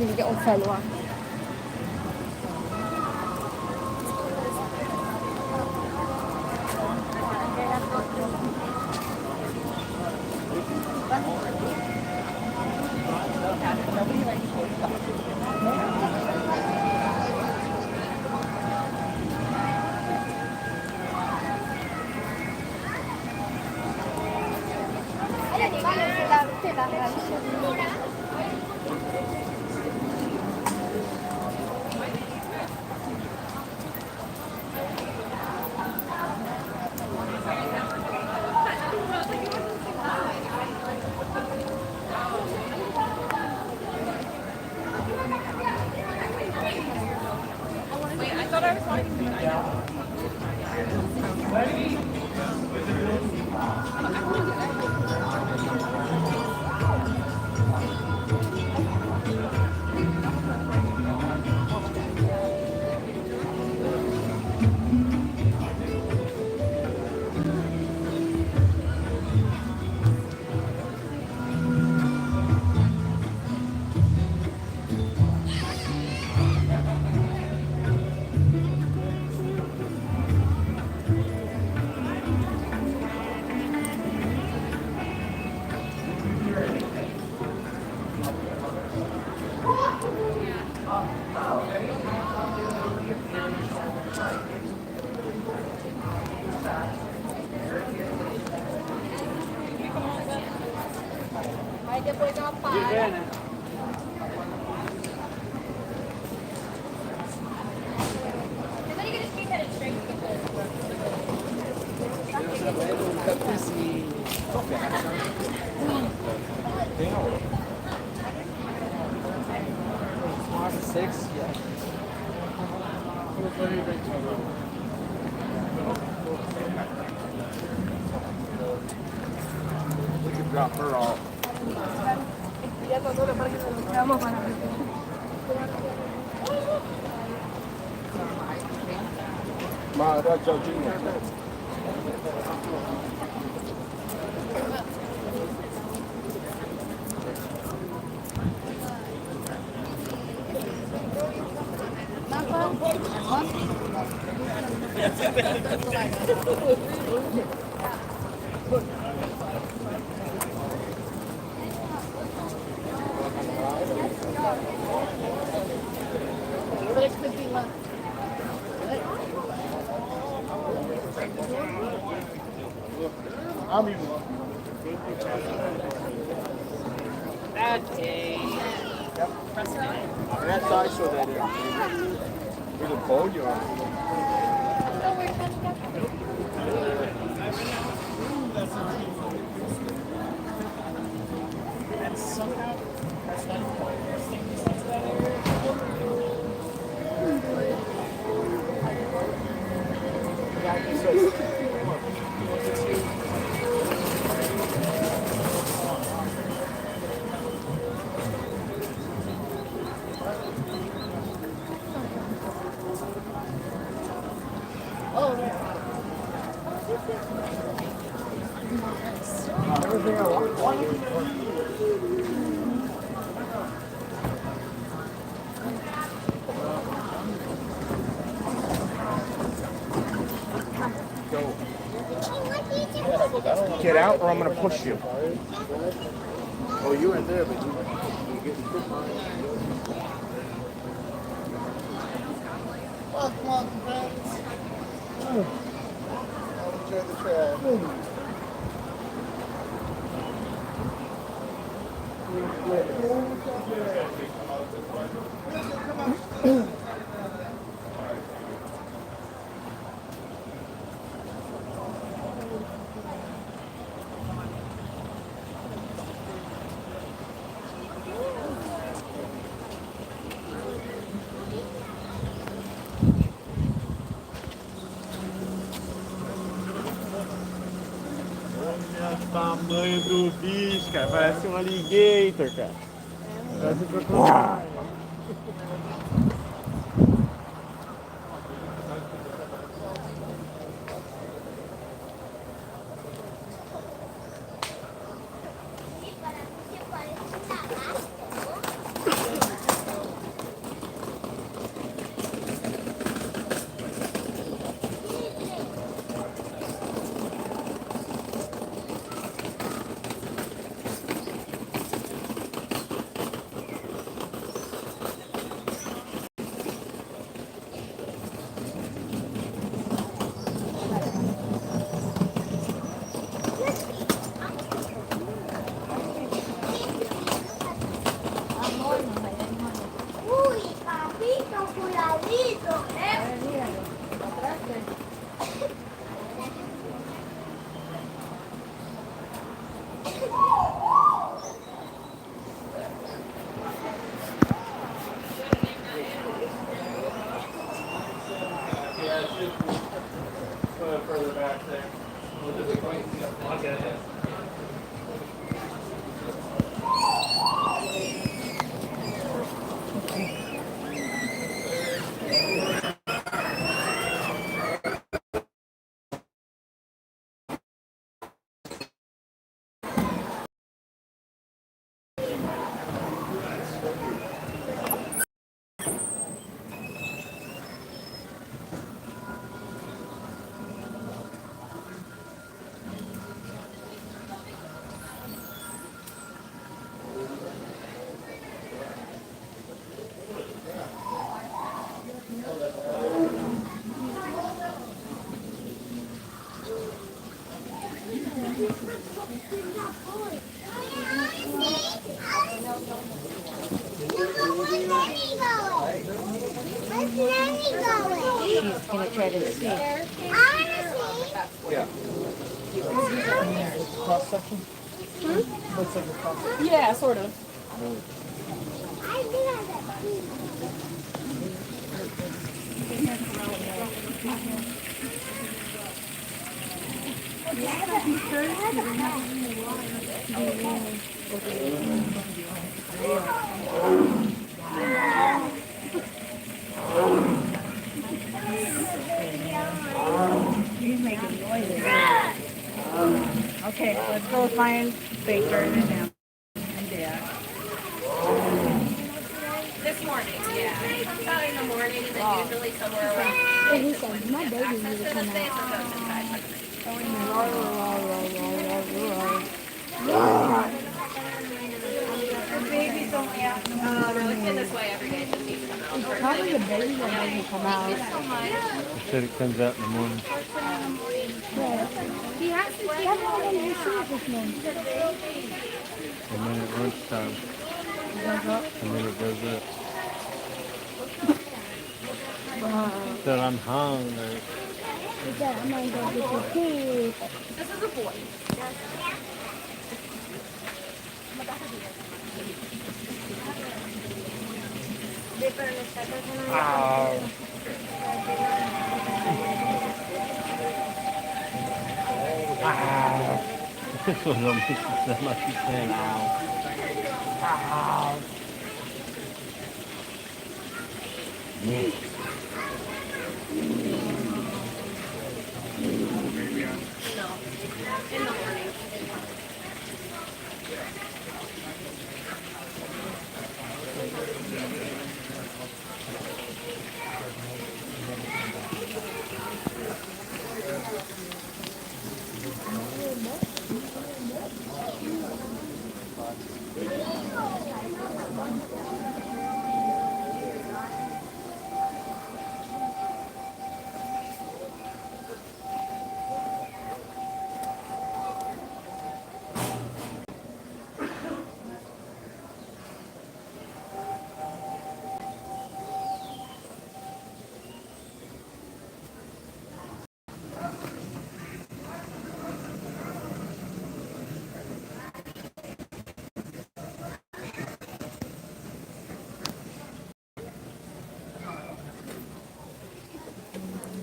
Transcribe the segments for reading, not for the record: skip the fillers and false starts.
Bilgi o fellow. depois ela para. Né? Six, yeah. We could drop her off. Ma, that's Georgina. I'm even. Okay. Yep. That's nice so that with a phone you're everything I want. Go. Get out or I'm going to push you. Oh, you weren't there, but you getting put on. Well, come on, friends. Enjoy the trail. Olha o tamanho do bicho, cara. Parece um alligator, cara. Parece um crocodilo. Further back there. gonna try to see. Yeah. Cross section? Looks like a cross section. Yeah, sort of. He's making noises. Okay, let's go find Baker and him and Dad. This morning, yeah. He comes out in the morning and then usually somewhere around. And he said, my baby needs to come out. Her baby's only out. Oh, no, it's been this way every day since he's come out. Probably the baby will make him come out. I said it comes out in the morning. He hasn't all done his shoes this morning. And then at lunchtime. And then it goes up. Said I'm hungry. He said, I'm gonna go get your food. This is a boy. This one don't make it sound like he's saying ow. Ow. In the morning.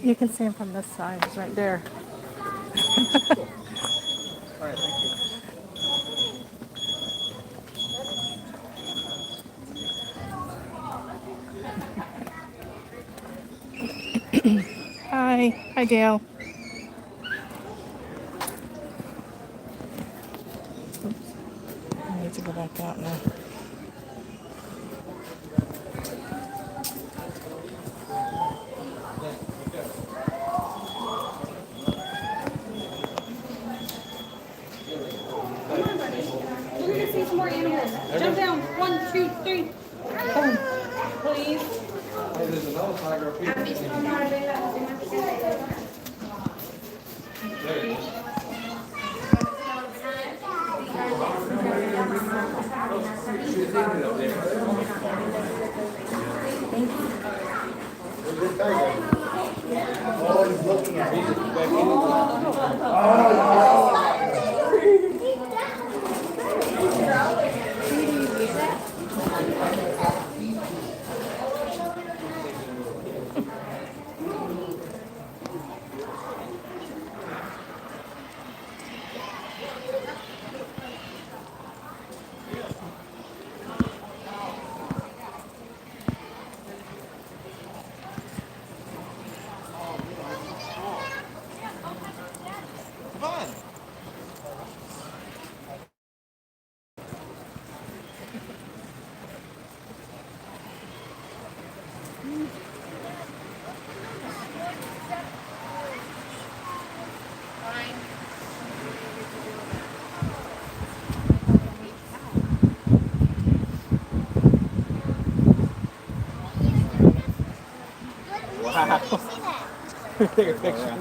You can see him from this side. He's right there. All right, thank you. Hi. Hi, Dale. Oops. I need to go back out now. We're gonna see some more animals. Jump down. 1, 2, 3. Boom. Please. Take a picture.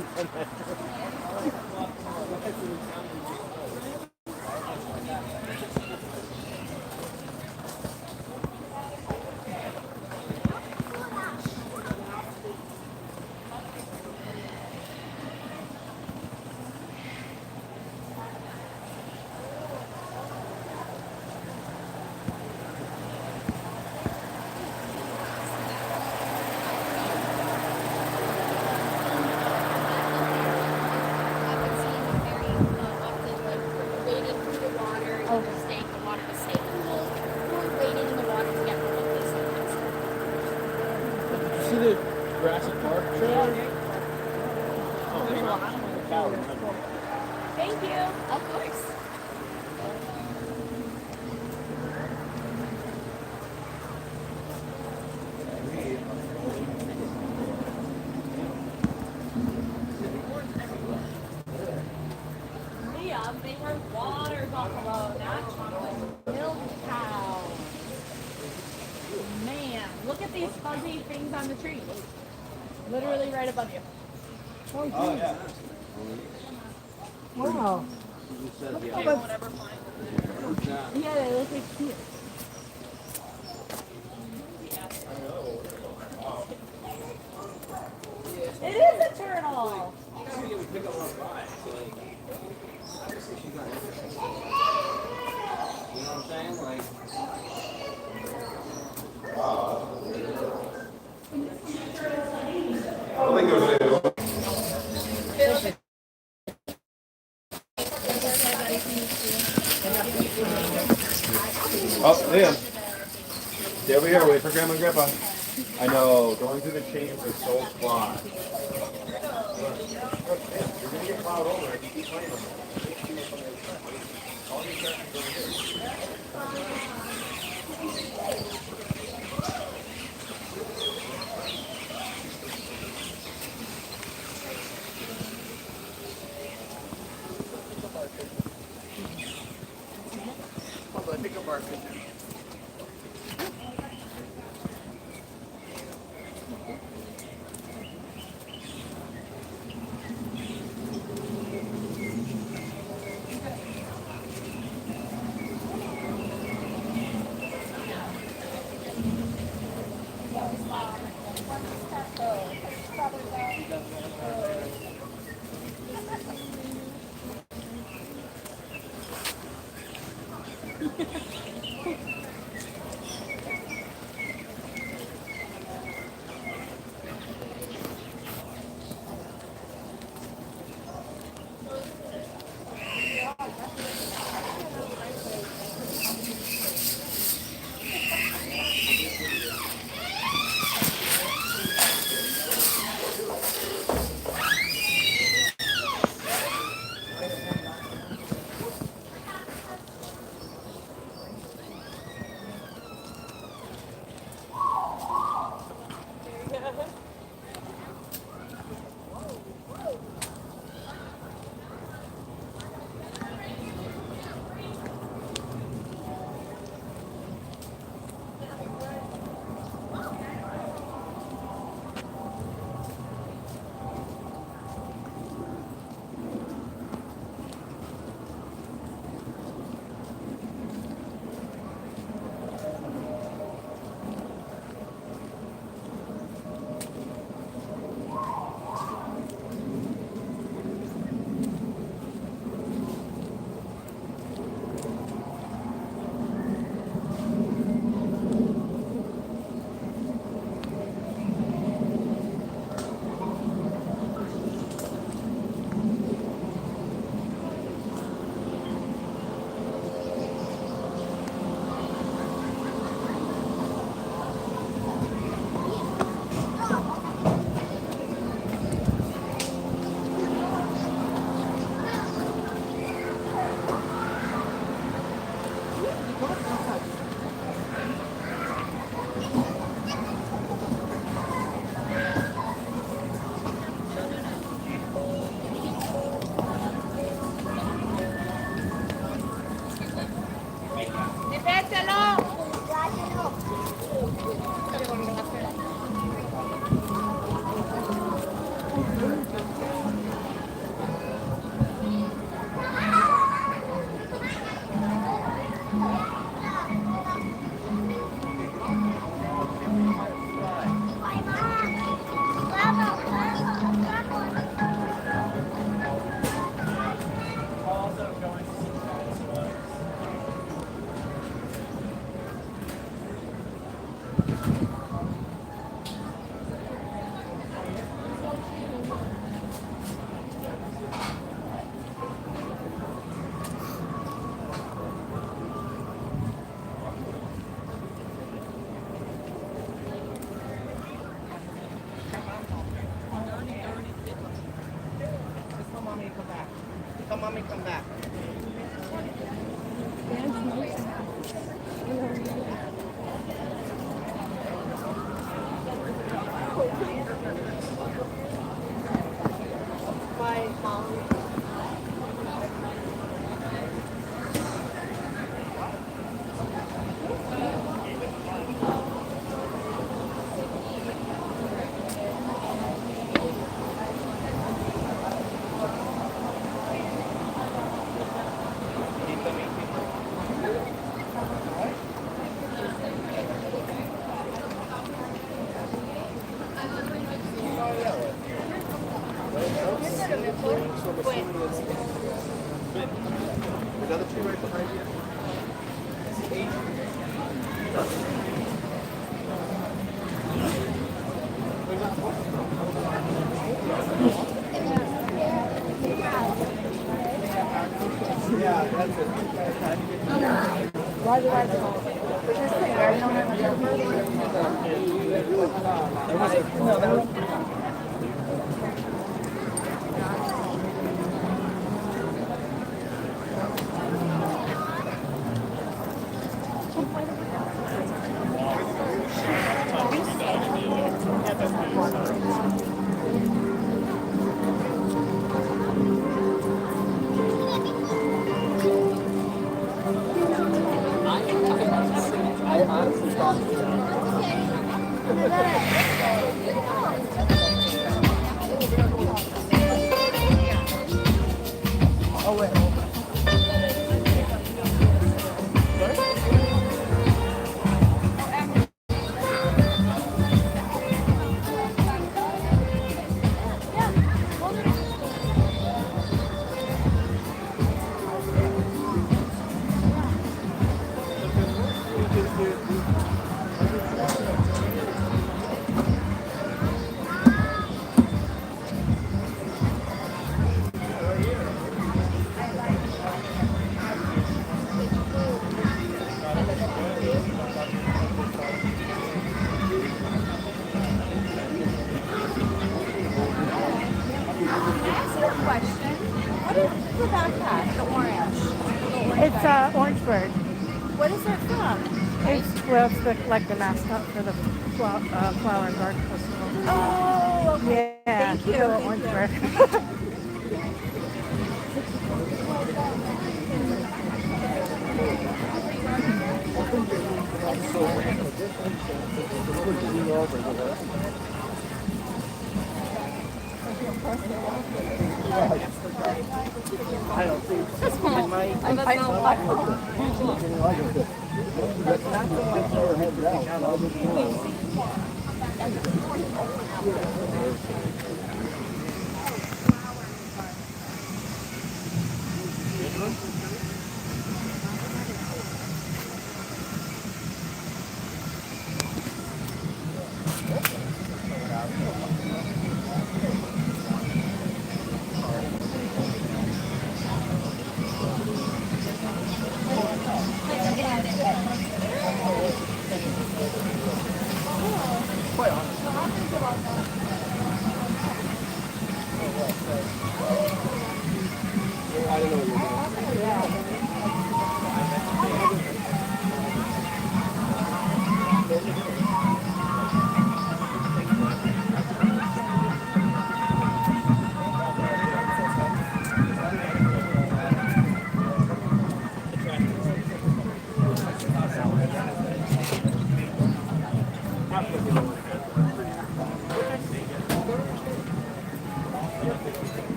Yeah, they were water buffalo, not chocolate milk cow. Man, look at these fuzzy things on the tree. Literally right above you. Oh, yeah. Wow. They won't ever find them. Yeah, they look like cute. It is a turtle. Oh, Liam. Stay over here. Wait for Grandma and Grandpa. I know. Going through the chains is so fun. You're going to get plowed over if you keep playing with them. Hold on, take a mark. another tree right behind you. Yeah, that's it. Why do I call it? Just the air I honestly thought. Oh, wait. question. What is the backpack? The orange. It's orange bird. What is it from? It's like the mascot for the flower and garden festival. Oh, okay. Yeah, Thank you. the little Thank orange you. bird. I don't think.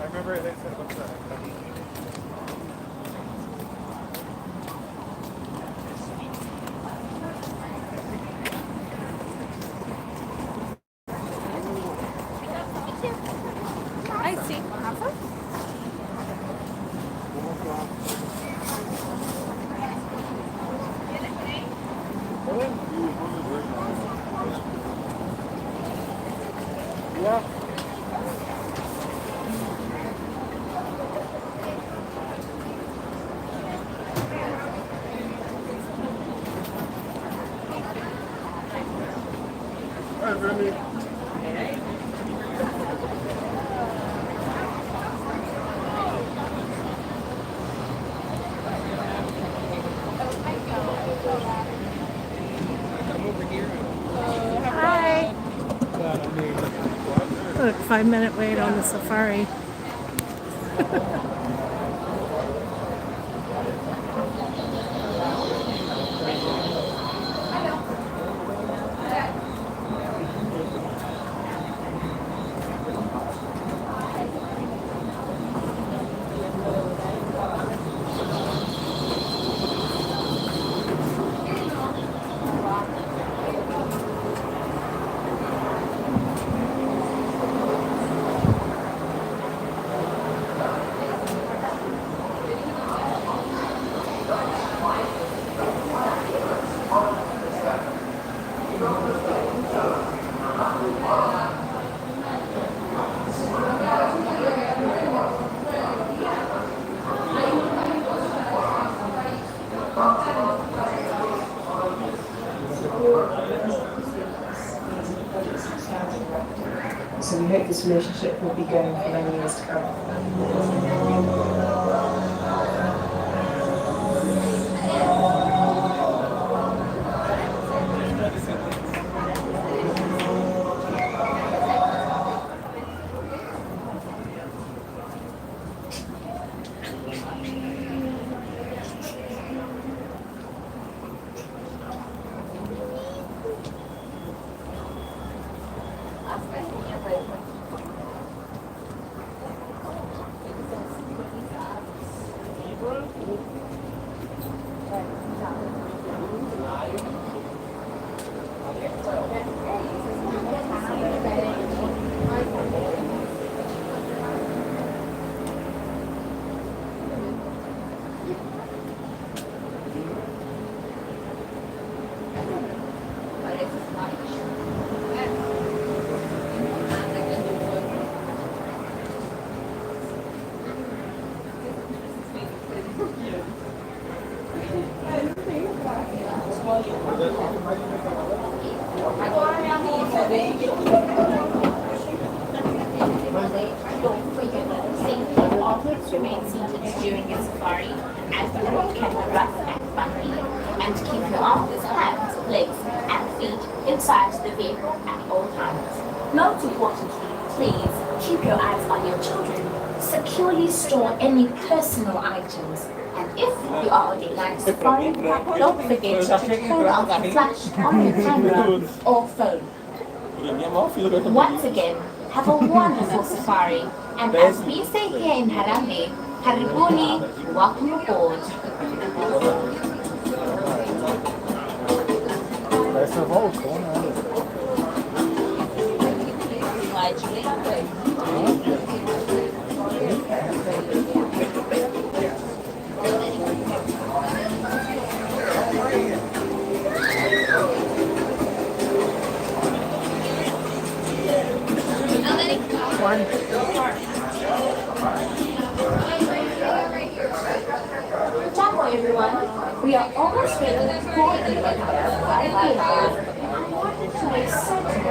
I remember they said about that. I see. Yeah. Hi. Look, 5-minute wait on the safari. So we hope this relationship will be going for many years to come. Remain seated during your safari as the road can be rough and bumpy, and keep your arms, hands, legs, and feet inside the vehicle at all times. Most importantly, please keep your eyes on your children. Securely store any personal items. And if you are on a night safari, don't forget to turn off the flash on your camera or phone. Once again, have a wonderful safari. And as we say here in Harambee, Karibuni, welcome aboard. Ciao everyone, we are almost ready for the to make certain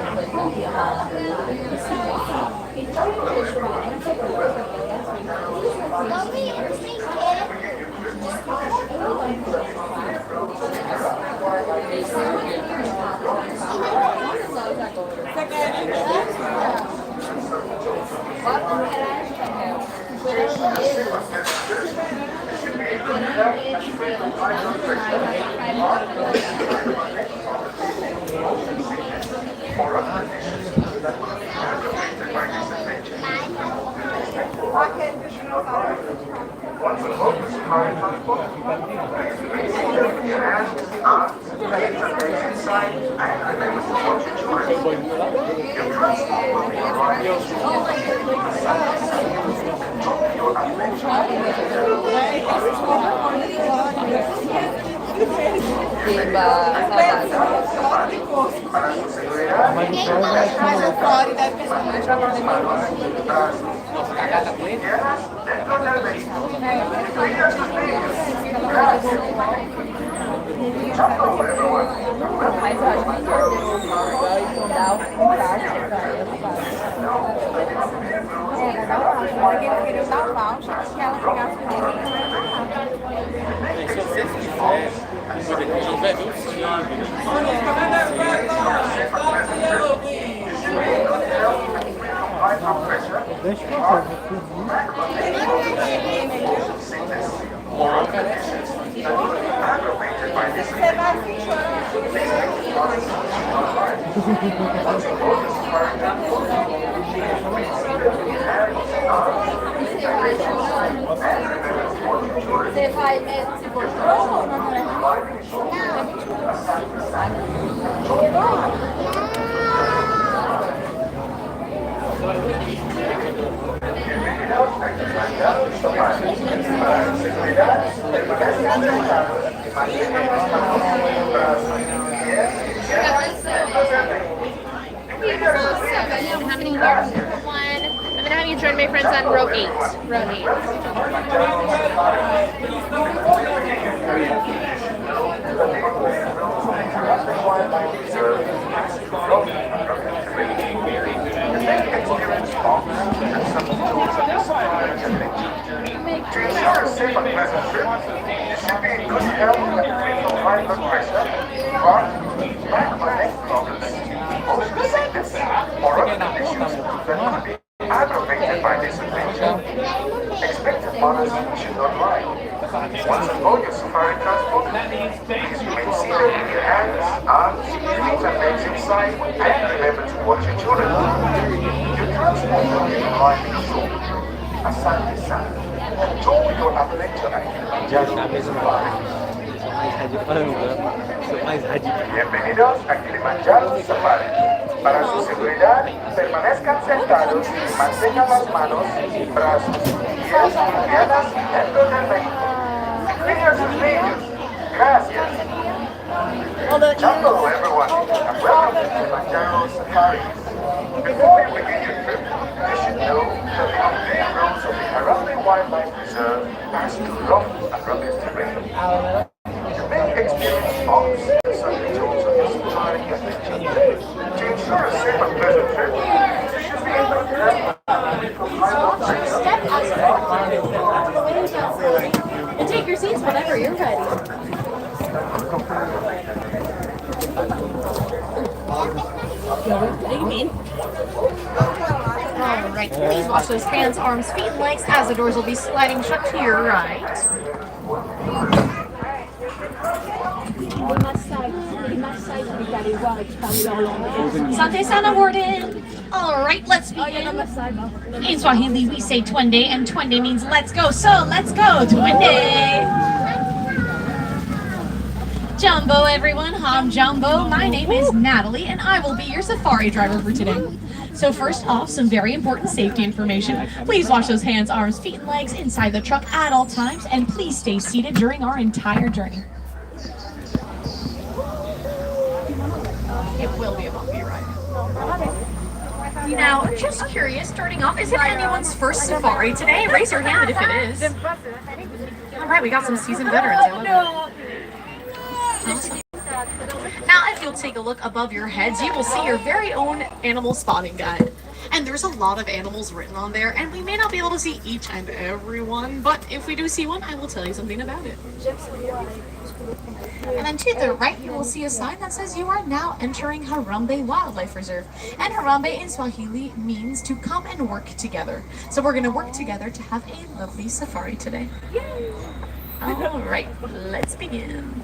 Ninguém queria dar pausa, que ela pegasse o dedo e não Se vocês quiserem, quando ele tiver 25, deixa eu passar. Você vai se Você vai mesmo se for How many here? One. I'm gonna have you join my friends on row 8. Row 8. Ensure a safe and pleasant trip. You should be in good health and free from high blood pressure, heart, back or neck problems, motion sickness, or other conditions that could be aggravated by this adventure. Expected mothers should not lie. Once aboard your safari transport, please remain seated with your hands, arms, feet and legs inside, and remember to watch your children. Your transport will be arriving soon. Asante Sana. Enjoy your adventure and Já sabe, sou mais radical. Sou mais radical. bienvenidos a Kilimanjaro Safari. Para su seguridad, permanezcan sentados y mantengan las manos, brazos, pies y piernas dentro del vehículo. Cuiden a sus niños. Gracias. Hello everyone, and welcome to Kilimanjaro Safari. Before we begin your trip, you should know that the unpaid rules of the Harambe Wildlife Reserve as to rough and rugged terrain. You may experience bumps and sudden jolts on your safari adventure. To ensure a safe and pleasant trip, you should be able to help from high blood pressure. And take your seats whenever you're ready. What do you mean? Alright, please wash those hands, arms, feet, and legs as the doors will be sliding shut to your right. Sante Sana Warden! Alright, let's begin. In Swahili, we say Twende, and Twende means let's go. So, let's go, Twende! Jumbo, everyone. I'm Jumbo. My name is Natalie, and I will be your safari driver for today. So first off, some very important safety information. Please wash those hands, arms, feet, and legs inside the truck at all times, and please stay seated during our entire journey. It will be a bumpy ride. Now, just curious, starting off, is it anyone's first safari today? Raise your hand if it is. All right, we got some seasoned veterans. I love it. Now, if you'll take a look above your heads, you will see your very own animal spotting guide. And there's a lot of animals written on there, and we may not be able to see each and every one, but if we do see one, I will tell you something about it. And then to the right, you will see a sign that says you are now entering Harambe Wildlife Reserve. And Harambe in Swahili means to come and work together. So we're going to work together to have a lovely safari today. All right, let's begin.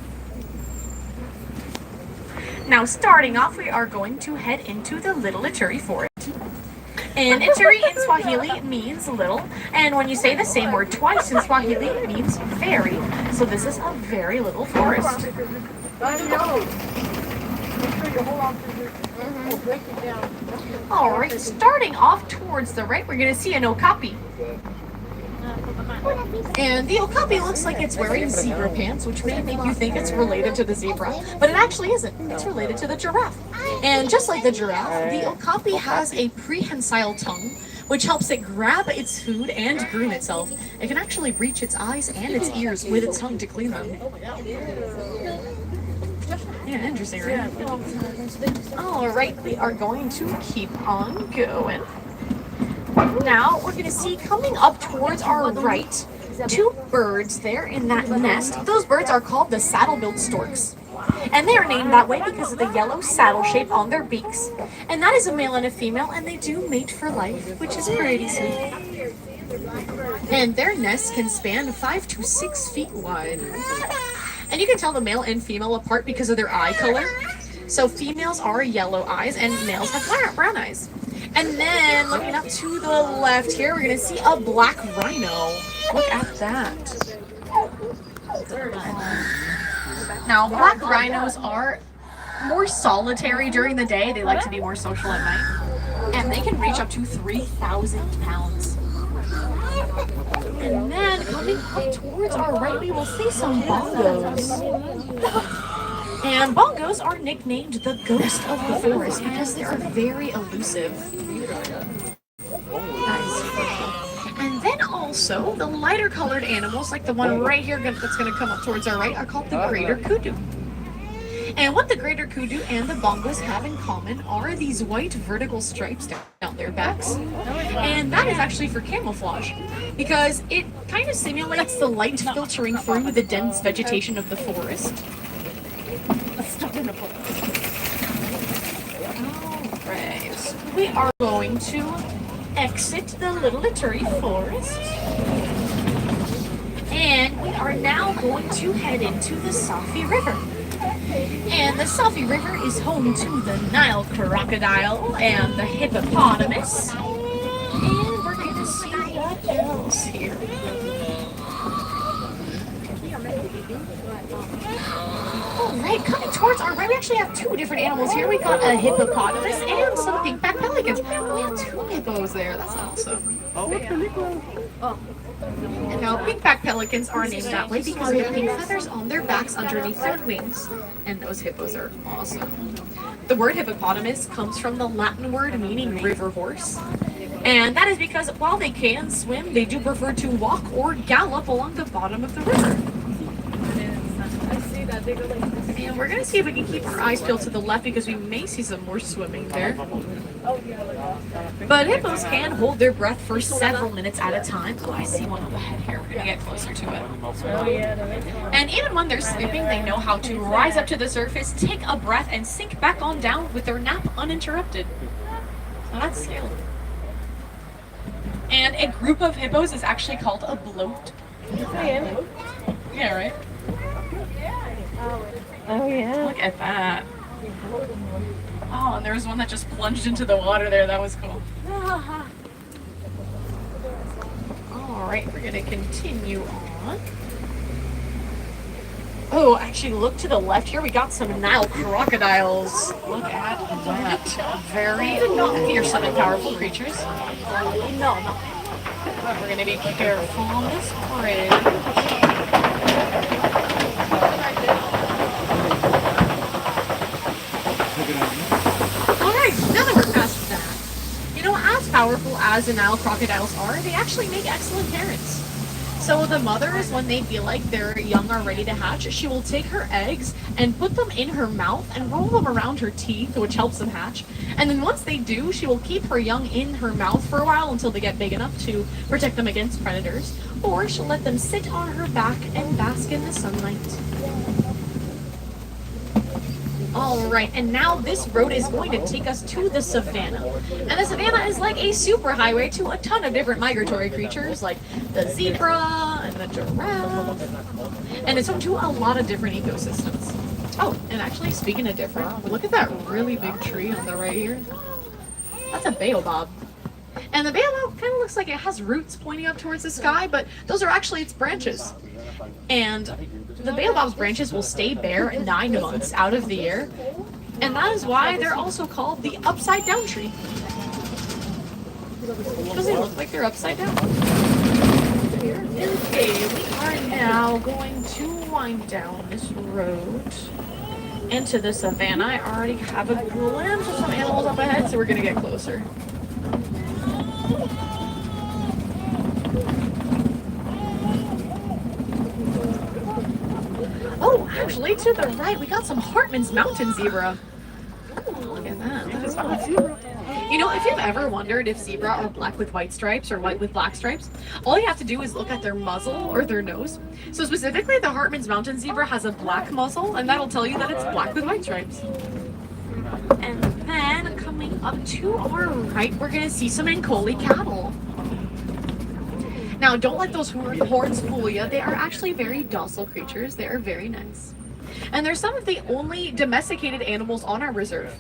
Now, starting off, we are going to head into the Little Ituri Forest. And Ituri in Swahili means little, and when you say the same word twice in Swahili, it means very. So this is a very little forest. Alright, starting off towards the right, we're going to see an okapi. And the okapi looks like it's wearing zebra pants, which may make you think it's related to the zebra, but it actually isn't. It's related to the giraffe. And just like the giraffe, the okapi has a prehensile tongue, which helps it grab its food and groom itself. It can actually reach its eyes and its ears with its tongue to clean them. Yeah, interesting, right? Alright, we are going to keep on going. Now we're gonna see coming up towards our right, two birds there in that nest. Those birds are called the saddle-billed storks. And they are named that way because of the yellow saddle shape on their beaks. And that is a male and a female, and they do mate for life, which is pretty sweet. And their nests can span 5 to 6 feet wide. And you can tell the male and female apart because of their eye color. So females are yellow eyes and males have brown eyes. And then looking up to the left here, we're gonna see a black rhino. Look at that. Now, black rhinos are more solitary during the day. They like to be more social at night. And they can reach up to 3,000 pounds. And then coming up towards our right, we will see some bongos. And bongos are nicknamed the ghost of the forest because they are very elusive. And then also, the lighter colored animals, like the one right here that's going to come up towards our right, are called the greater kudu. And what the greater kudu and the bongos have in common are these white vertical stripes down their backs. And that is actually for camouflage, because it kind of simulates the light filtering through the dense vegetation of the forest. Alright, we are going to exit the little Ituri forest. And we are now going to head into the Safi River. And the Safi River is home to the Nile crocodile and the hippopotamus. And we're going to see what else here. Alright, coming towards our right, we actually have two different animals here. We got a hippopotamus and some pink-back pelicans. We have two hippos there. That's awesome. And now pink-back pelicans are named that way because of the pink feathers on their backs underneath their wings. And those hippos are awesome. The word hippopotamus comes from the Latin word meaning river horse. And that is because while they can swim, they do prefer to walk or gallop along the bottom of the river. And we're going to see if we can keep our eyes peeled to the left because we may see some more swimming there. But hippos can hold their breath for several minutes at a time. Oh, I see one up ahead here. We're going to get closer to it. And even when they're sleeping, they know how to rise up to the surface, take a breath, and sink back on down with their nap uninterrupted. So that's skill. And a group of hippos is actually called a bloat. Yeah, right? Oh yeah. Look at that. Oh, and there was one that just plunged into the water there. That was cool. Alright, we're gonna continue on. Oh, actually look to the left here. We got some Nile crocodiles. Look at that. Very fearsome and powerful creatures. We're gonna be careful on this bridge. Now that we're past that, you know, as powerful as the Nile crocodiles are, they actually make excellent parents. So the mothers, when they feel like their young are ready to hatch, she will take her eggs and put them in her mouth and roll them around her teeth, which helps them hatch. And then once they do, she will keep her young in her mouth for a while until they get big enough to protect them against predators. Or she'll let them sit on her back and bask in the sunlight. Alright, and now this road is going to take us to the savannah. And the savannah is like a super highway to a ton of different migratory creatures, like the zebra and the giraffe. And it's home to a lot of different ecosystems. Oh, and actually, speaking of different, look at that really big tree on the right here. That's a baobab. And the baobab kind of looks like it has roots pointing up towards the sky, but those are actually its branches. And the baobab's branches will stay bare 9 months out of the year, and that is why they're also called the upside down tree. Does it look like they're upside down? Okay, we are now going to wind down this road into the savannah. I already have a glimpse of some animals up ahead, so we're gonna get closer. Oh, actually, to the right, we got some Hartman's mountain zebra. Ooh, look at that. That is awesome. You know, if you've ever wondered if zebra are black with white stripes or white with black stripes, all you have to do is look at their muzzle or their nose. So specifically, the Hartman's Mountain zebra has a black muzzle, and that'll tell you that it's black with white stripes. And then coming up to our right, we're gonna see some Ankole cattle. Now, don't let those horns fool you. They are actually very docile creatures. They are very nice. And they're some of the only domesticated animals on our reserve.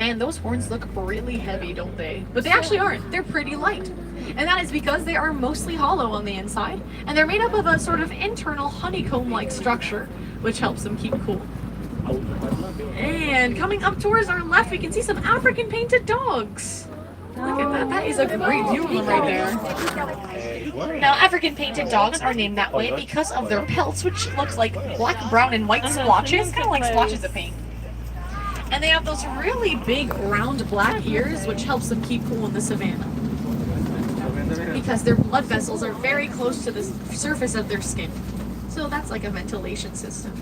And those horns look really heavy, don't they? But they actually aren't. They're pretty light. And that is because they are mostly hollow on the inside. And they're made up of a sort of internal honeycomb-like structure, which helps them keep cool. And coming up towards our left, we can see some African painted dogs. Look at that. That is a great view of them right there. Now, African painted dogs are named that way because of their pelts, which looks like black, brown, and white splotches, kind of like splotches of paint. And they have those really big, round black ears, which helps them keep cool in the savannah. Because their blood vessels are very close to the surface of their skin. So that's like a ventilation system.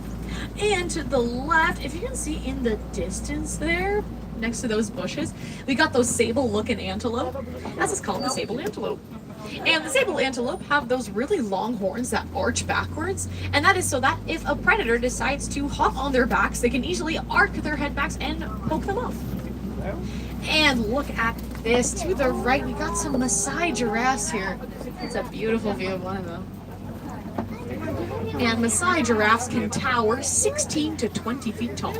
And to the left, if you can see in the distance there, next to those bushes, we got those sable-looking antelope. That's what's called the sable antelope. And the sable antelope have those really long horns that arch backwards, and that is so that if a predator decides to hop on their backs, they can easily arc their head backs and poke them off. And look at this. To the right, we got some Maasai giraffes here. It's a beautiful view of one of them. And Maasai giraffes can tower 16 to 20 feet tall.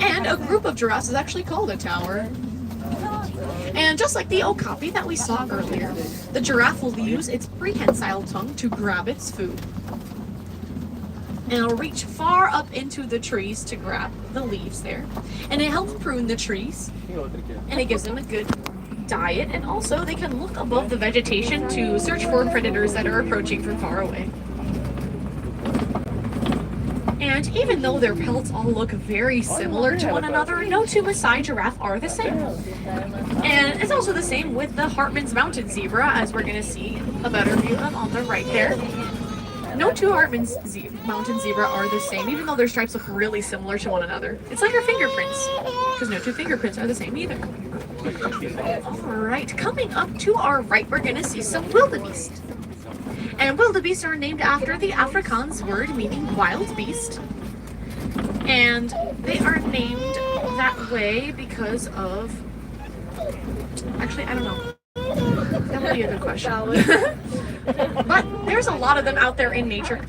And a group of giraffes is actually called a tower. And just like the okapi that we saw earlier, the giraffe will use its prehensile tongue to grab its food. And it'll reach far up into the trees to grab the leaves there. And it helps prune the trees. And it gives them a good diet. And also they can look above the vegetation to search for predators that are approaching from far away. And even though their pelts all look very similar to one another, no two Maasai giraffe are the same. And it's also the same with the Hartman's Mountain zebra, as we're going to see a better view of on the right there. No two Hartman's Mountain zebra are the same, even though their stripes look really similar to one another. It's like our fingerprints, because no two fingerprints are the same either. Alright, coming up to our right, we're going to see some wildebeest. And wildebeest are named after the Afrikaans word meaning wild beast. And they are named that way because of... Actually, I don't know. That would be a good question. But there's a lot of them out there in nature.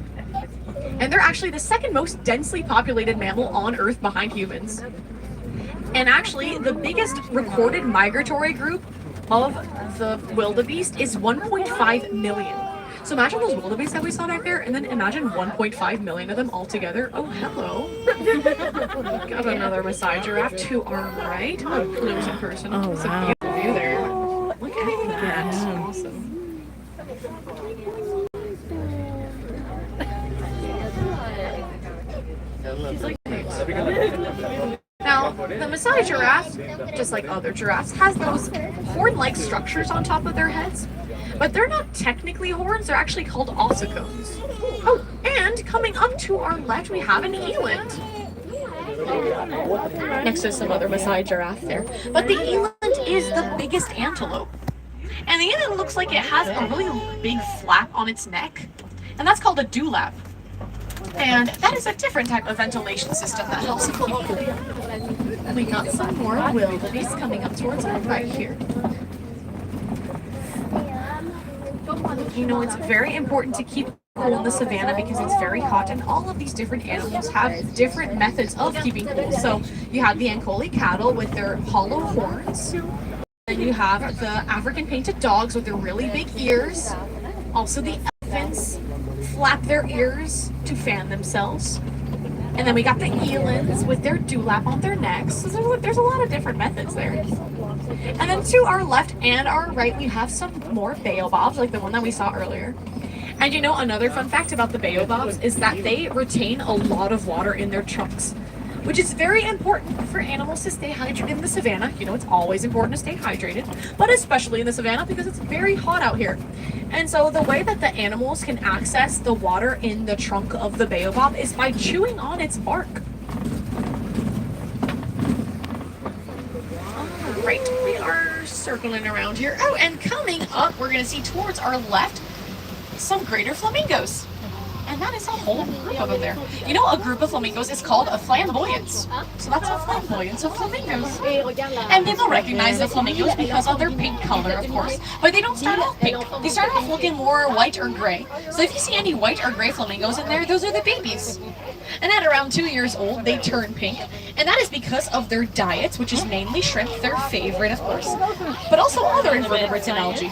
And they're actually the second most densely populated mammal on Earth behind humans. And actually, the biggest recorded migratory group of the wildebeest is 1.5 million. So imagine those wildebeest that we saw back there, and then imagine 1.5 million of them all together. Oh, hello. Got another Maasai giraffe to our right. Oh, close in person. Oh, it's a beautiful view there. Look at that. Awesome. Now, the Maasai giraffe, just like other giraffes, has those horn-like structures on top of their heads. But they're not technically horns, they're actually called ossicones. Oh, and coming up to our left, we have an eland. Next to some other Maasai giraffe there. But the eland is the biggest antelope. And the eland looks like it has a really big flap on its neck. And that's called a dewlap. And that is a different type of ventilation system that helps it keep cool. We got some more wildebeest coming up towards our right here. You know, it's very important to keep cool in the savannah because it's very hot, and all of these different animals have different methods of keeping cool. So you have the Ankole cattle with their hollow horns. Then you have the African painted dogs with their really big ears. Also the elephants flap their ears to fan themselves. And then we got the elands with their dewlap on their necks. So there's a lot of different methods there. And then to our left and our right, we have some more baobabs, like the one that we saw earlier. And you know, another fun fact about the baobabs is that they retain a lot of water in their trunks, which is very important for animals to stay hydrated in the savannah. You know, it's always important to stay hydrated, but especially in the savannah because it's very hot out here. And so the way that the animals can access the water in the trunk of the baobab is by chewing on its bark. right, we are circling around here. Oh, and coming up, we're going to see towards our left some greater flamingos. And that is a whole group of them there. You know, a group of flamingos is called a flamboyance. So that's a flamboyance of flamingos. And people recognize the flamingos because of their pink color, of course. But they don't start off pink. They start off looking more white or gray. So if you see any white or gray flamingos in there, those are the babies. And at around 2 years old, they turn pink. And that is because of their diets, which is mainly shrimp, their favorite, of course, but also other invertebrates and algae.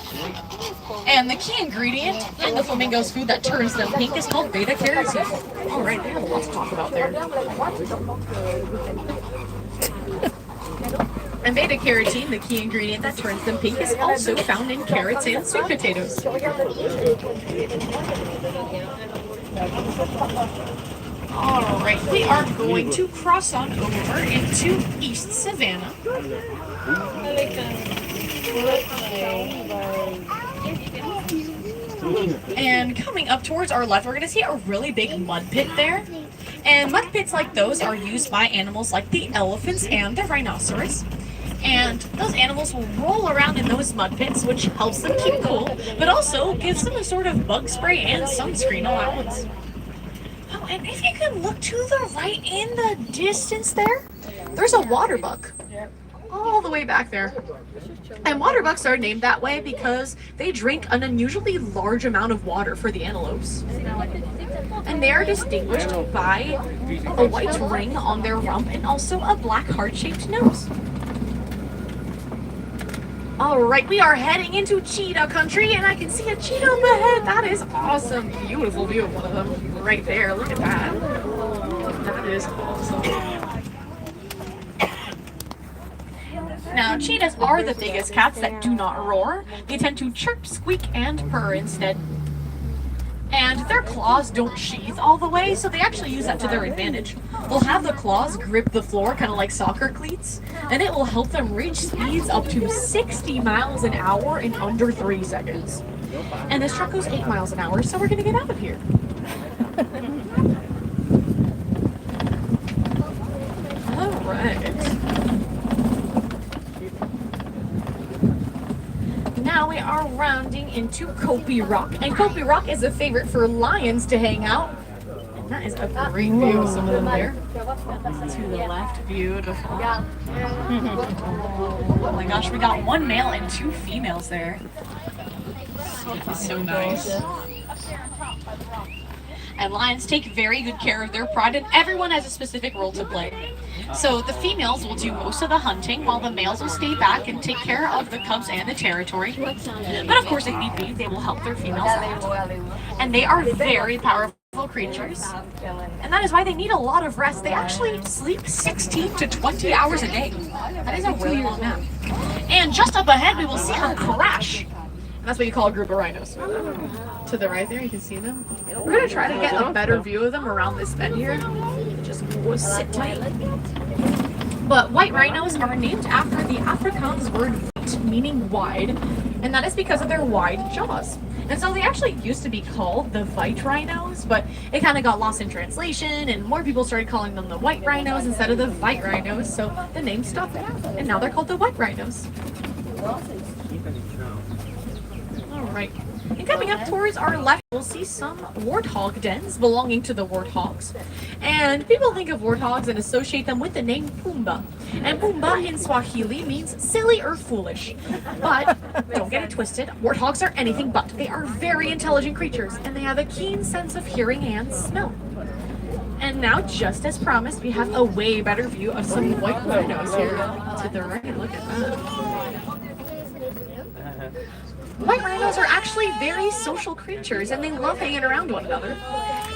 And the key ingredient in the flamingo's food that turns them pink is called beta-carotene. All right, we have a lot to talk about there. And beta-carotene, the key ingredient that turns them pink, is also found in carrots and sweet potatoes. Alright, we are going to cross on over into East Savannah. And coming up towards our left, we're going to see a really big mud pit there. And mud pits like those are used by animals like the elephants and the rhinoceros. And those animals will roll around in those mud pits, which helps them keep cool, but also gives them a sort of bug spray and sunscreen allowance. Oh, and if you can look to the right in the distance there's a water buck all the way back there. And water bucks are named that way because they drink an unusually large amount of water for the antelopes. And they are distinguished by a white ring on their rump and also a black heart-shaped nose. Alright, we are heading into cheetah country, and I can see a cheetah up ahead. That is awesome. Beautiful view of one of them right there. Look at that. That is awesome. Now, cheetahs are the biggest cats that do not roar. They tend to chirp, squeak, and purr instead. And their claws don't sheath all the way, so they actually use that to their advantage. They'll have the claws grip the floor, kind of like soccer cleats, and it will help them reach speeds up to 60 miles an hour in under 3 seconds. And this truck goes 8 miles an hour, so we're going to get out of here. Alright. Now we are rounding into Kopi Rock, and Kopi Rock is a favorite for lions to hang out. And that is a great view of some of them there. To the left, beautiful. Oh my gosh, we got 1 male and 2 females there. So nice. And lions take very good care of their pride, and everyone has a specific role to play. So the females will do most of the hunting, while the males will stay back and take care of the cubs and the territory. But of course, if need be, they will help their females out. And they are very powerful creatures, and that is why they need a lot of rest. They actually sleep 16 to 20 hours a day. That is a really long nap. And just up ahead, we will see them crash. That's what you call a group of rhinos. To the right there, you can see them. We're going to try to get a better view of them around this bend here. Just sit tight. But white rhinos are named after the Afrikaans word wit, meaning wide, and that is because of their wide jaws. And so they actually used to be called the white rhinos, but it kind of got lost in translation, and more people started calling them the white rhinos instead of the white rhinos, so the name stuck, and now they're called the white rhinos. Alright, and coming up towards our left, we'll see some warthog dens belonging to the warthogs. And people think of warthogs and associate them with the name Pumbaa. And Pumbaa in Swahili means silly or foolish. But don't get it twisted, warthogs are anything but. They are very intelligent creatures, and they have a keen sense of hearing and smell. And now, just as promised, we have a way better view of some white rhinos here. To the right, look at that. White rhinos are actually very social creatures, and they love hanging around one another.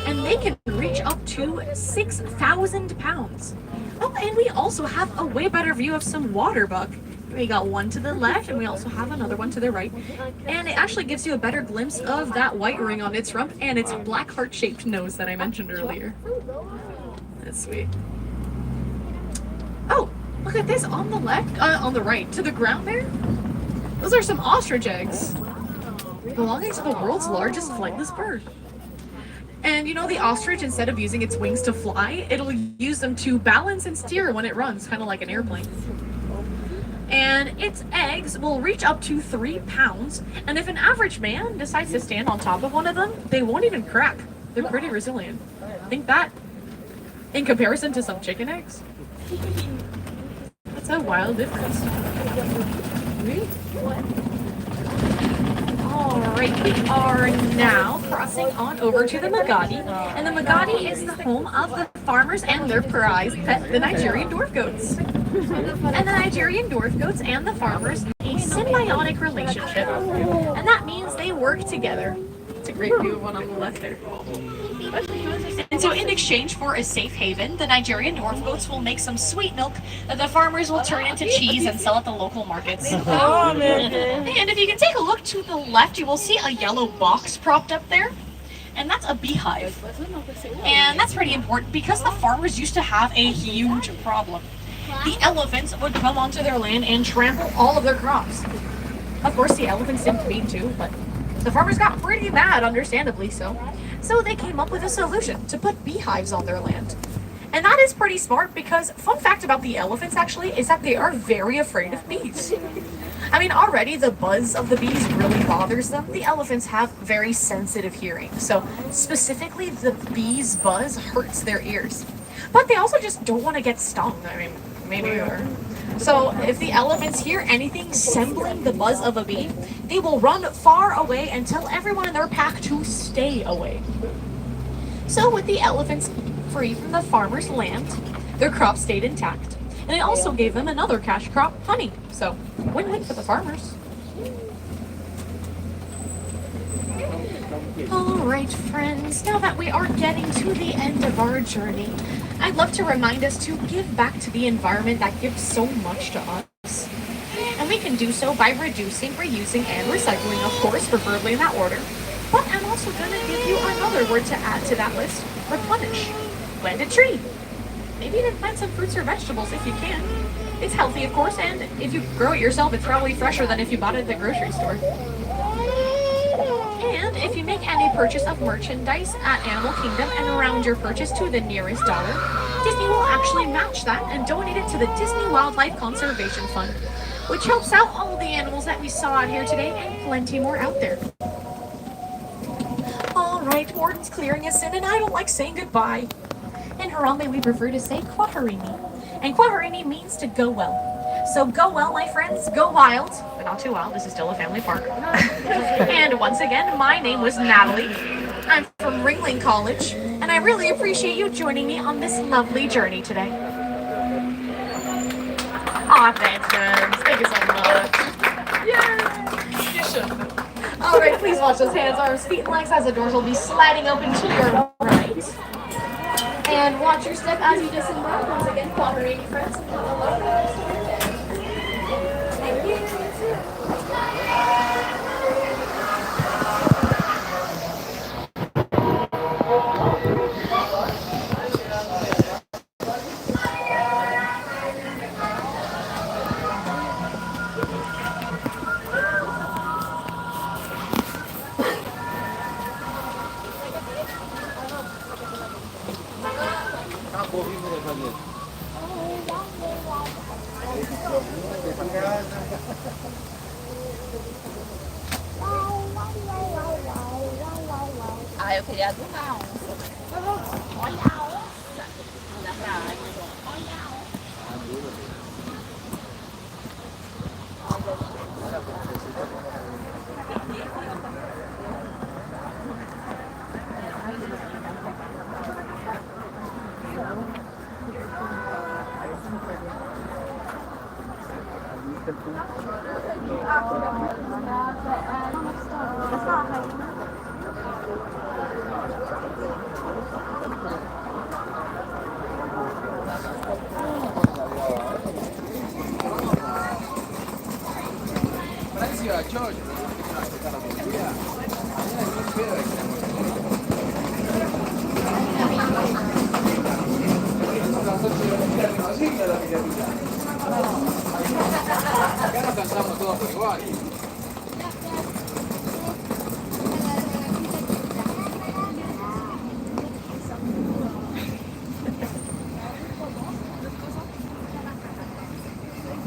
And they can reach up to 6,000 pounds. Oh, and we also have a way better view of some water buck. We got one to the left, and we also have another one to the right. And it actually gives you a better glimpse of that white ring on its rump and its black heart-shaped nose that I mentioned earlier. That's sweet. Oh, look at this on the left, on the right, to the ground there. Those are some ostrich eggs belonging to the world's largest flightless bird. And you know, the ostrich, instead of using its wings to fly, it'll use them to balance and steer when it runs, kind of like an airplane. and its eggs will reach up to 3 pounds. And if an average man decides to stand on top of one of them, they won't even crack. They're pretty resilient. Think that in comparison to some chicken eggs. That's a wild difference. Alright, we are now crossing on over to the Magadi. And the Magadi is the home of the farmers and their prized pet, the Nigerian dwarf goats. And the Nigerian dwarf goats and the farmers have a symbiotic relationship. And that means they work together. It's a great view of one on the left there. And so in exchange for a safe haven, the Nigerian dwarf goats will make some sweet milk that the farmers will turn into cheese and sell at the local markets. And if you can take a look to the left, you will see a yellow box propped up there. And that's a beehive. And that's pretty important because the farmers used to have a huge problem. The elephants would come onto their land and trample all of their crops. Of course, the elephants didn't mean to, but the farmers got pretty mad, understandably so. So they came up with a solution to put beehives on their land. And that is pretty smart because, fun fact about the elephants actually, is that they are very afraid of bees. I mean, already the buzz of the bees really bothers them. The elephants have very sensitive hearing, so specifically the bees' buzz hurts their ears. But they also just don't want to get stung. I mean, maybe you are. So if the elephants hear anything resembling the buzz of a bee, they will run far away and tell everyone in their pack to stay away. So with the elephants free from the farmer's land, their crops stayed intact. And it also gave them another cash crop, honey. So win-win for the farmers. Alright friends, now that we are getting to the end of our journey, I'd love to remind us to give back to the environment that gives so much to us. And we can do so by reducing, reusing, and recycling, of course, preferably in that order. But I'm also going to give you another word to add to that list, replenish. Plant a tree. Maybe even plant some fruits or vegetables if you can. It's healthy, of course, and if you grow it yourself, it's probably fresher than if you bought it at the grocery store. And if you make any purchase of merchandise at Animal Kingdom and round your purchase to the nearest dollar, Disney will actually match that and donate it to the Disney Wildlife Conservation Fund, which helps out all the animals that we saw out here today and plenty more out there. Alright, Warden's clearing us in and I don't like saying goodbye. In Harambe we prefer to say Kwaherini, and Kwaherini means to go well. So go well, my friends, go wild, but not too wild, this is still a family park. And once again, my name was Natalie. I'm from Ringling College, and I really appreciate you joining me on this lovely journey today. Aw, thanks, friends. Thank you so much. Yay! You should. Alright, please watch those hands, arms, feet, and legs as the doors will be sliding open to your right. And watch your step as you disembark. Once again, Kwaherini, friends. Thank you. Ah, eu queria do uma onça. Olha a onça. Olha pra lá. Olha a onça.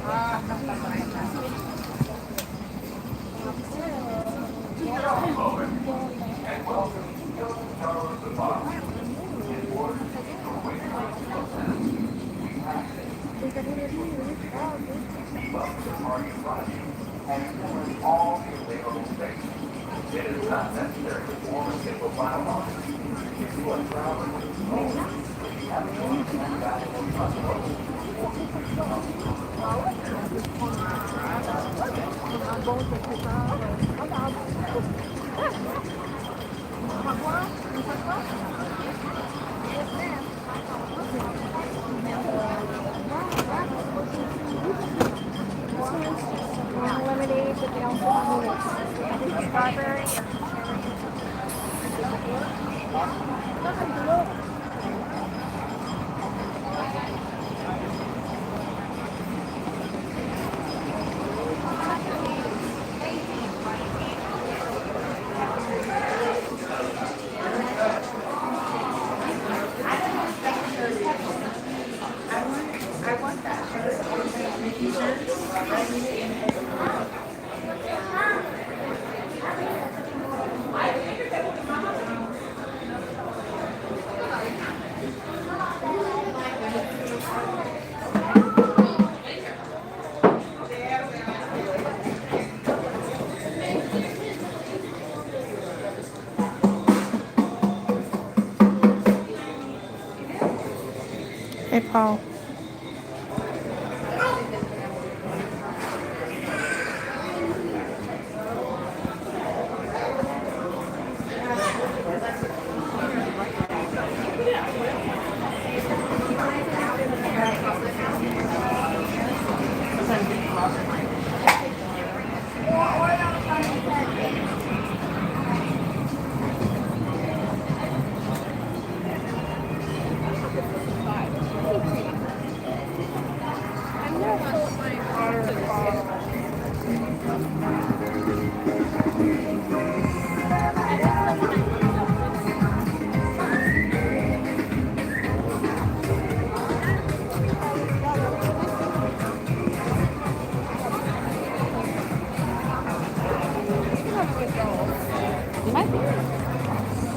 Ah, Lemonade, but they also have strawberry. Hey, Paul.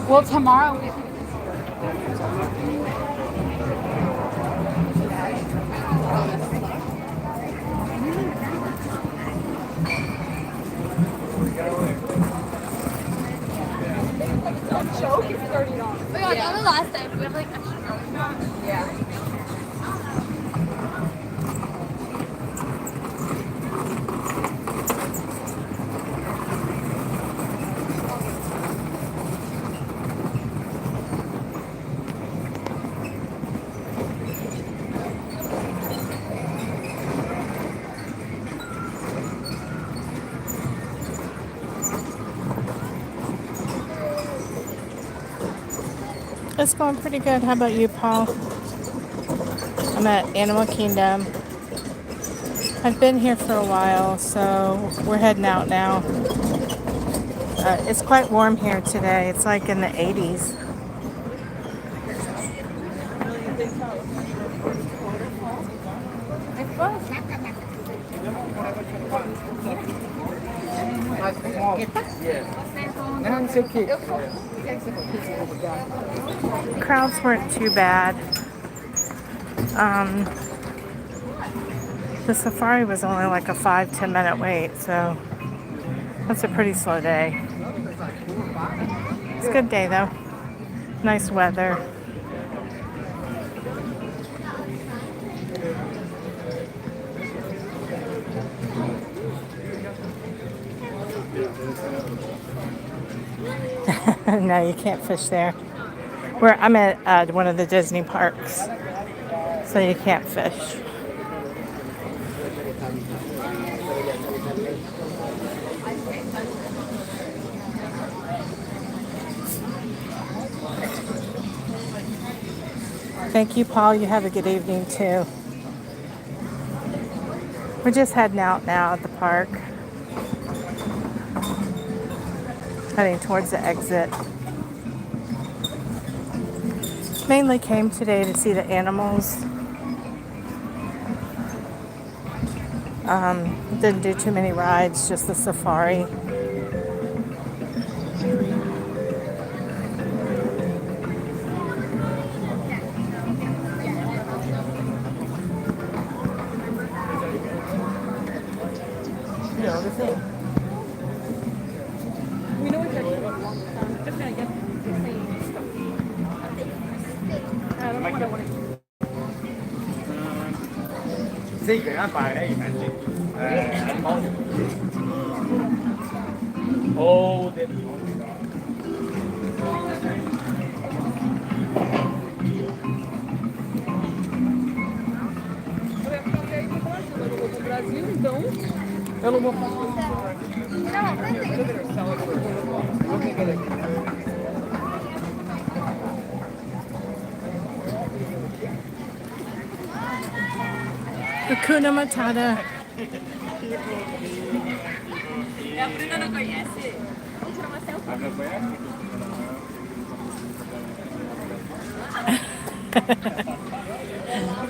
Well, tomorrow we It's going pretty good. How about you, Paul? I'm at Animal Kingdom. I've been here for a while, so we're heading out now. It's quite warm here today. It's like in the 80s. Crowds weren't too bad. The safari was only like a 5-10 minute wait, so that's a pretty slow day. It's a good day though. Nice weather. No, you can't fish there. I'm at one of the Disney parks, so you can't fish. Thank you, Paul. You have a good evening too. We're just heading out now at the park, heading towards the exit. Mainly came today to see the animals. Didn't do too many rides, just the safari. Sì, che la fare, immagini. Oh, eu não vou Hakuna Matata.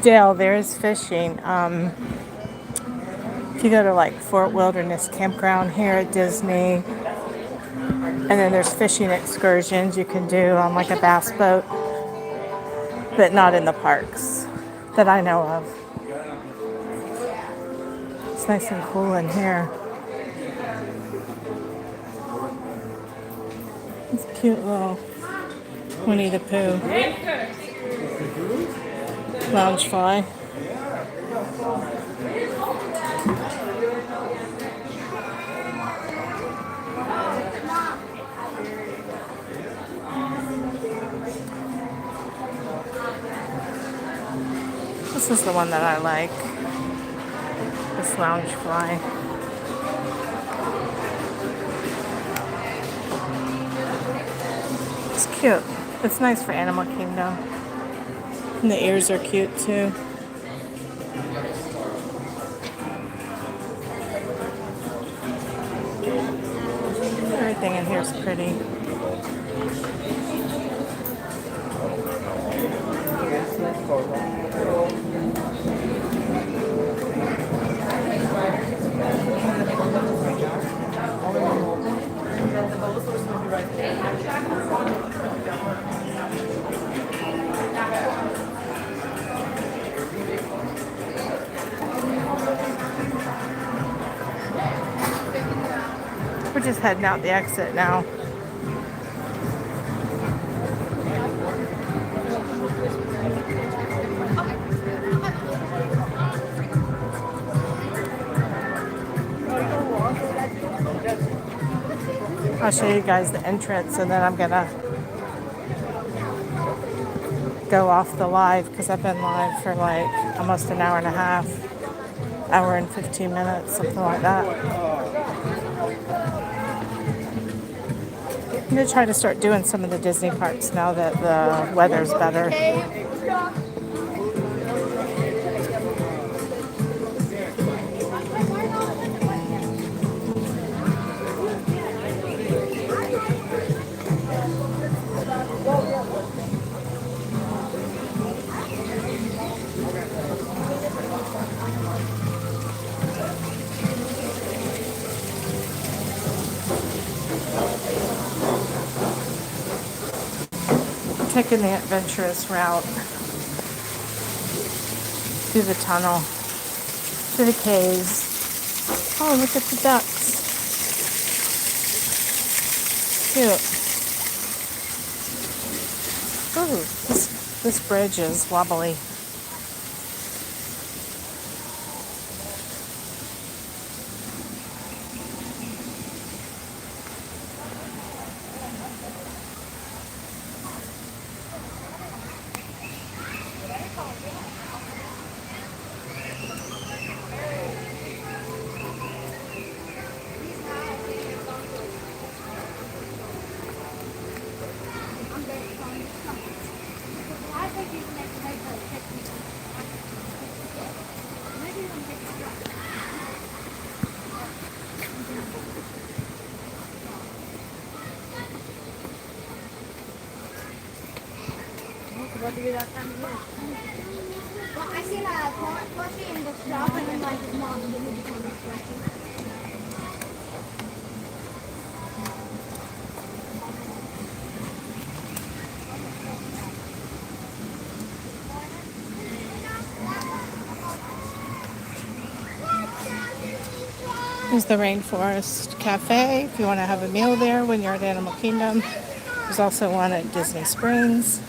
Dale, there's fishing. If you go to like Fort Wilderness Campground here at Disney, and then there's fishing excursions you can do on like a bass boat, but not in the parks that I know of. It's nice and cool in here. It's a cute little Winnie the Pooh loungefly. This is the one that I like. This loungefly. It's cute. It's nice for Animal Kingdom. And the ears are cute too. Everything in here is pretty. We're just heading out the exit now. I'll show you guys the entrance and then I'm gonna go off the live because I've been live for like almost an hour and a half, hour and 15 minutes, something like that. I'm gonna try to start doing some of the Disney parks now that the weather's better. Taking the adventurous route through the tunnel, through the caves. Oh, look at the ducks. Cute. Ooh, this bridge is wobbly. Well, I see that plushie in the shop and I'm like, Mom, give me the plushie. There's the Rainforest Cafe if you want to have a meal there when you're at Animal Kingdom. There's also one at Disney Springs.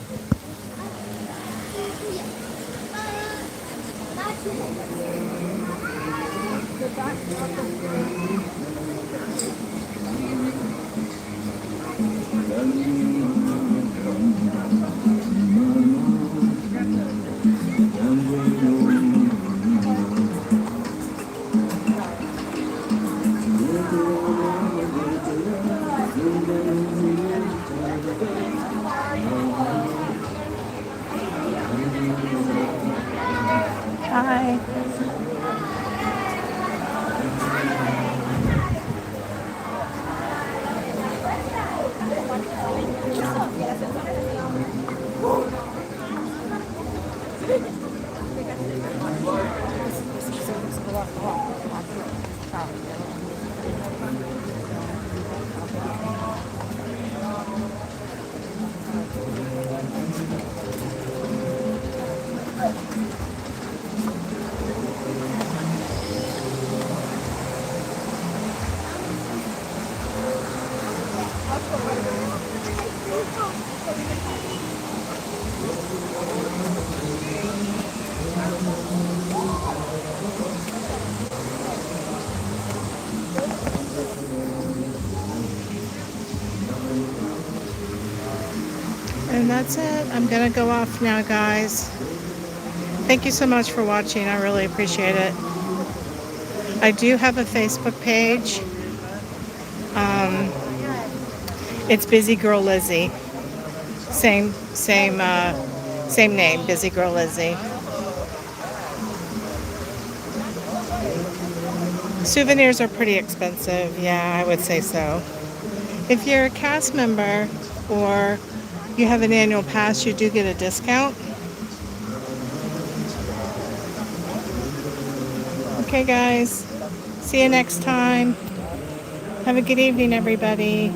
Hi. And that's it. I'm gonna go off now, guys. Thank you so much for watching. I really appreciate it. I do have a Facebook page. It's Busy Girl Lizzy. Same name, Busy Girl Lizzy. Souvenirs are pretty expensive. Yeah, I would say so. If you're a cast member or you have an annual pass, you do get a discount. Okay, guys. See you next time. Have a good evening, everybody.